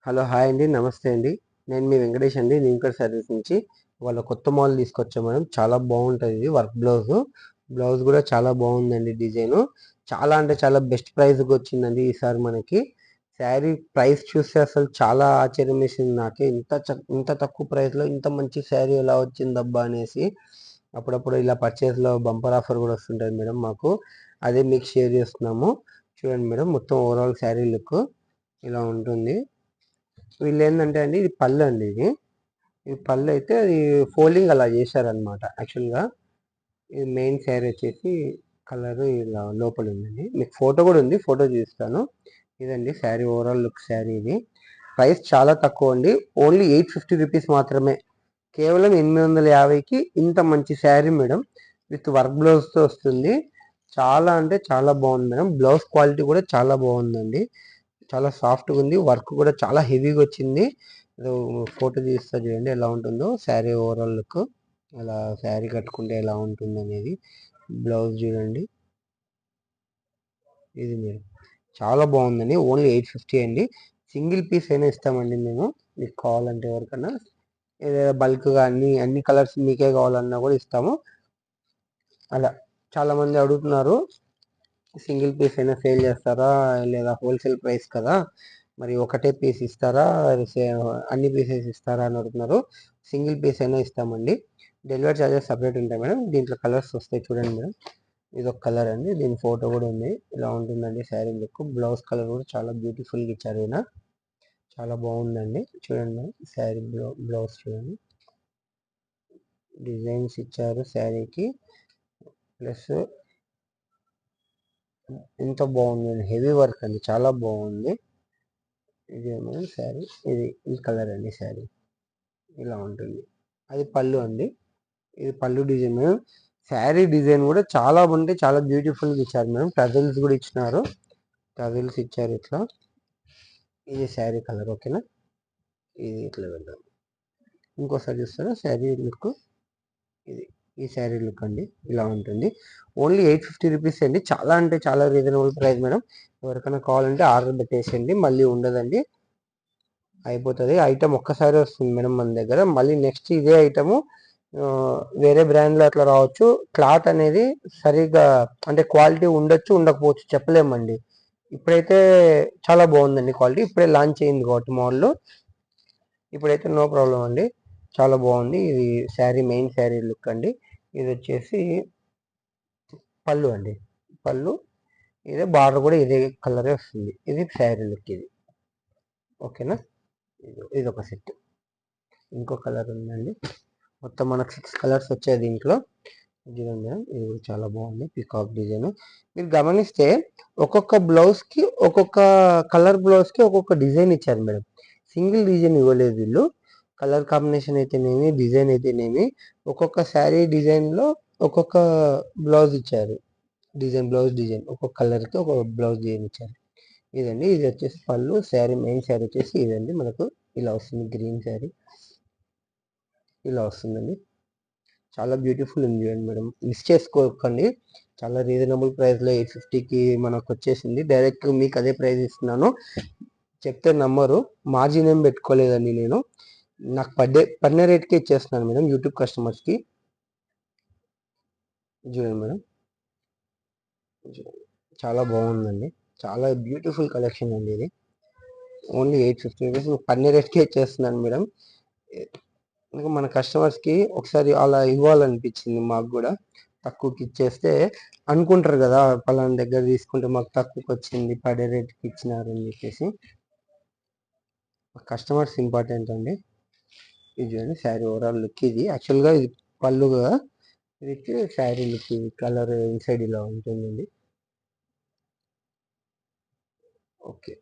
Hello! Hi అండి. నమస్తే అండి. నేను మీ వెంకటేష్ అండి. లింకర్ సర్వీస్ నుంచి. ఇవాళ కొత్త మోడల్ తీసుకొచ్చాం మేడం. చాలా బాగుంటది ఇది వర్క్ బ్లౌజు. బ్లౌజ్ కూడా చాలా బాగుందండి డిజైను. చాలా అంటే చాలా బెస్ట్ ప్రైస్‌కి వచ్చిందండి ఈసారి మనకి. శారీ ప్రైస్ చూస్తే అసలు చాలా ఆశ్చర్యం వేసింది నాకే. ఇంత తక్కువ ప్రైస్‌లో ఇంత మంచి శారీ ఎలా వచ్చిందబ్బా అనేసి. అప్పుడప్పుడు ఇలా పర్చేస్‌లో బంపర్ ఆఫర్ కూడా వస్తుంటది మేడం మాకు. అదే మీకు షేర్ చేస్తున్నాము. చూడండి మేడం, మొత్తం ఓవరాల్ శారీ లుక్ ఇలా ఉంటుంది. వీళ్ళేందంటే అండి, ఇది పళ్ళు అండి ఇది. ఇది పళ్ళు అయితే అది ఫోల్డింగ్ అలా చేశారనమాట యాక్చువల్‌గా. ఇది మెయిన్ శారీ వచ్చేసి కలరు ఇలా లోపల ఉందండి. మీకు ఫోటో కూడా ఉంది. ఫోటో చూపిస్తాను. ఇదండి శారీ, ఓవరాల్ లుక్ శారీ ఇది. ప్రైస్ చాలా తక్కువ అండి. ఓన్లీ 850 రూపీస్ మాత్రమే. కేవలం 850కి ఇంత మంచి శారీ మేడం. విత్ వర్క్ బ్లౌజ్‌తో వస్తుంది. చాలా అంటే చాలా బాగుంది మేడం. బ్లౌజ్ క్వాలిటీ కూడా చాలా బాగుందండి. చాలా సాఫ్ట్‌గా ఉంది. వర్క్ కూడా చాలా హెవీగా వచ్చింది. ఫోటో తీస్తా చూడండి ఎలా ఉంటుందో శారీ ఓవరాల్ లుక్. అలా శారీ కట్టుకుంటే ఎలా ఉంటుందనేది. బ్లౌజ్ చూడండి. ఇది మీరు చాలా బాగుందండి. ఓన్లీ 850 అండి. సింగిల్ పీస్ అయినా ఇస్తామండి మేము. మీకు కావాలంటే ఎవరికన్నా. ఏదైనా బల్క్‌గా అన్ని కలర్స్ మీకే కావాలన్నా కూడా ఇస్తాము. అలా చాలామంది అడుగుతున్నారు. సింగిల్ పీస్ అయినా సేల్ చేస్తారా? లేదా హోల్సేల్ ప్రైస్ కదా! మరి ఒకటే పీస్ ఇస్తారా? అన్ని పీసెస్ ఇస్తారా అని అడుగుతున్నారు. సింగిల్ పీస్ అయినా ఇస్తామండి. డెలివరీ చార్జెస్ సపరేట్ ఉంటాయి మేడం. దీంట్లో కలర్స్ వస్తాయి చూడండి మేడం. ఇదొక కలర్ అండి. దీని ఫోటో కూడా ఉంది. ఇలా ఉంటుందండి శారీ లుక్. బ్లౌజ్ కలర్ కూడా చాలా బ్యూటిఫుల్‌గా ఇచ్చారు ఈయన. చాలా బాగుందండి. చూడండి మేడం, శారీ బ్లౌజ్ చూడండి. డిజైన్స్ ఇచ్చారు శారీకి. ప్లస్ ఎంత బాగుంది. హెవీ వర్క్ అండి. చాలా బాగుంది. ఇదేమో శారీ. ఈ కలర్ అండి శారీ. ఇలా ఉంటుంది. అది పళ్ళు అండి. ఇది పళ్ళు డిజైన్. శారీ డిజైన్ కూడా చాలా అంటే చాలా బ్యూటిఫుల్గా ఇచ్చారు మేడం. టజిల్స్ కూడా ఇచ్చినారు. టజిల్స్ ఇచ్చారు ఇట్లా. ఇది శారీ కలర్. ఓకేనా. ఇది ఇట్లా వెళ్దాం. ఇంకోసారి చూస్తారా శారీ లుక్. ఇది ఈ శారీ లుక్ అండి. ఇలా ఉంటుంది. ఓన్లీ 850 రూపీస్ అండి. చాలా అంటే చాలా రీజనబుల్ ప్రైస్ మేడం. ఎవరికైనా కావాలంటే ఆర్డర్ పెట్టేసేయండి. మళ్ళీ ఉండదండి. అయిపోతుంది. ఐటమ్ ఒక్కసారి వస్తుంది మేడం మన దగ్గర. మళ్ళీ నెక్స్ట్ ఇదే ఐటము వేరే బ్రాండ్లో అట్లా రావచ్చు. క్లాత్ అనేది సరిగ్గా అంటే క్వాలిటీ ఉండొచ్చు, ఉండకపోవచ్చు, చెప్పలేమండి. ఇప్పుడైతే చాలా బాగుందండి క్వాలిటీ. ఇప్పుడే లాంచ్ అయింది కాబట్టి మోడల్. ఇప్పుడైతే నో ప్రాబ్లం అండి. చాలా బాగుంది. ఇది శారీ, మెయిన్ శారీ లుక్ అండి. ఇది వచ్చేసి పళ్ళు అండి. పళ్ళు. ఇదే బార్డర్ కూడా ఇదే కలరే వస్తుంది. ఇది శారీ లుక్ ఇది. ఓకేనా. ఇది ఒక సెట్. ఇంకో కలర్ ఉందండి. మొత్తం మనకు 6 కలర్స్ వచ్చాయి దీంట్లో. చూడండి మేడం, ఇది కూడా చాలా బాగుంది. Peacock design. మీరు గమనిస్తే ఒక్కొక్క బ్లౌజ్కి ఒక్కొక్క కలర్, బ్లౌజ్కి ఒక్కొక్క డిజైన్ ఇచ్చారు మేడం. సింగిల్ డిజైన్ ఇవ్వలేదు వీళ్ళు. కలర్ కాంబినేషన్ అయితేనేమి, డిజైన్ అయితేనేమి, ఒక్కొక్క శారీ డిజైన్లో ఒక్కొక్క బ్లౌజ్ ఇచ్చారు. బ్లౌజ్ డిజైన్ ఒక్కొక్క కలర్కి ఒక్కొక్క బ్లౌజ్ డిజైన్ ఇచ్చారు. ఇదండి. ఇది వచ్చేసి పళ్ళు. శారీ, మెయిన్ శారీ వచ్చేసి ఇదండి. మనకు ఇలా వస్తుంది. గ్రీన్ శారీ ఇలా వస్తుందండి. చాలా బ్యూటిఫుల్ ఉంది చూడండి మేడం. మిస్ చేసుకోకండి. చాలా రీజనబుల్ ప్రైస్లో 850కి మనకు వచ్చేసింది. డైరెక్ట్ మీకు అదే ప్రైస్ ఇస్తున్నాను. చెప్తే నమ్మరు. మార్జిన్ ఏం పెట్టుకోలేదండి నేను. నాకు పడిన రేట్కే ఇచ్చేస్తున్నాను మేడం యూట్యూబ్ కస్టమర్స్కి. చూడండి మేడం. చాలా బాగుందండి. చాలా బ్యూటిఫుల్ కలెక్షన్ అండి ఇది. ఓన్లీ 850 రూపీస్ పడిన రేట్కే ఇచ్చేస్తున్నాను మేడం. ఇంకా మన కస్టమర్స్కి ఒకసారి అలా ఇవ్వాలనిపించింది మాకు కూడా. తక్కువకి ఇచ్చేస్తే అనుకుంటారు కదా, పలానా దగ్గర తీసుకుంటే మాకు తక్కువకి వచ్చింది, పడే రేట్కి ఇచ్చినారు అని చెప్పేసి. కస్టమర్స్ ఇంపార్టెంట్ అండి. ఇది చూడండి శారీ ఓవరాల్ లుక్. ఇది యాక్చువల్గా ఇది పళ్ళు కదా. ఇది శారీ లుక్. ఇది కలర్ ఇన్సైడ్ ఇలా ఉంటుందండి. ఓకే.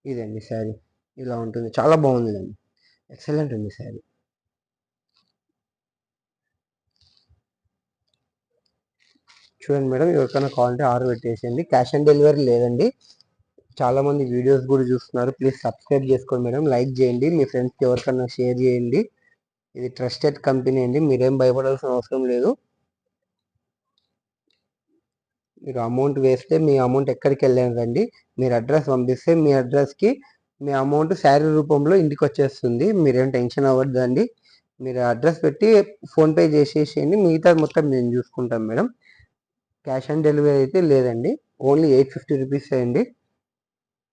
ఇదండి శారీ. ఇలా ఉంటుంది. చాలా బాగుందండి. ఎక్సలెంట్ ఉంది శారీ. చూడండి మేడం, ఎవరికైనా కావాలంటే ఆర్డర్ పెట్టేసేయండి. క్యాష్ ఆన్ డెలివరీ లేదండి. చాలా మంది వీడియోస్ కూడా చూస్తున్నారు. ప్లీజ్ సబ్స్క్రైబ్ చేసుకోండి మేడం. లైక్ చేయండి. మీ ఫ్రెండ్స్కి ఎవరికైనా షేర్ చేయండి. ఇది ట్రస్టెడ్ కంపెనీ అండి. మీరేం భయపడాల్సిన అవసరం లేదు. మీరు అమౌంట్ వేస్తే మీ అమౌంట్ ఎక్కడికి వెళ్ళలేదండి. మీరు అడ్రస్ పంపిస్తే మీ అడ్రస్కి మీ అమౌంట్ శారీ రూపంలో ఇంటికి వచ్చేస్తుంది. మీరేం టెన్షన్ అవ్వద్దండి. మీరు అడ్రస్ పెట్టి ఫోన్పే చేసేసేయండి. మిగతా మొత్తం నేను చూసుకుంటాం మేడం. క్యాష్ ఆన్ డెలివరీ అయితే లేదండి. ఓన్లీ 850 రూపీస్ అండి.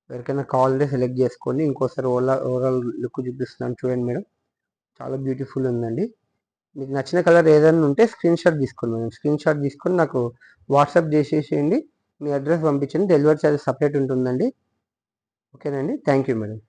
ఎవరికైనా కావాలంటే సెలెక్ట్ చేసుకోండి. ఇంకోసారి ఓవరాల్ లుక్ చూపిస్తున్నాను చూడండి మేడం. చాలా బ్యూటిఫుల్ ఉందండి. మీకు నచ్చిన కలర్ ఏదైనా ఉంటే స్క్రీన్ షాట్ తీసుకోండి మేడం. స్క్రీన్ షాట్ తీసుకొని నాకు వాట్సాప్ చేసేసేయండి. మీ అడ్రస్ పంపించండి. డెలివరీ ఛార్జ్ సపరేట్ ఉంటుందండి. ఓకేనండి. Thank you madam.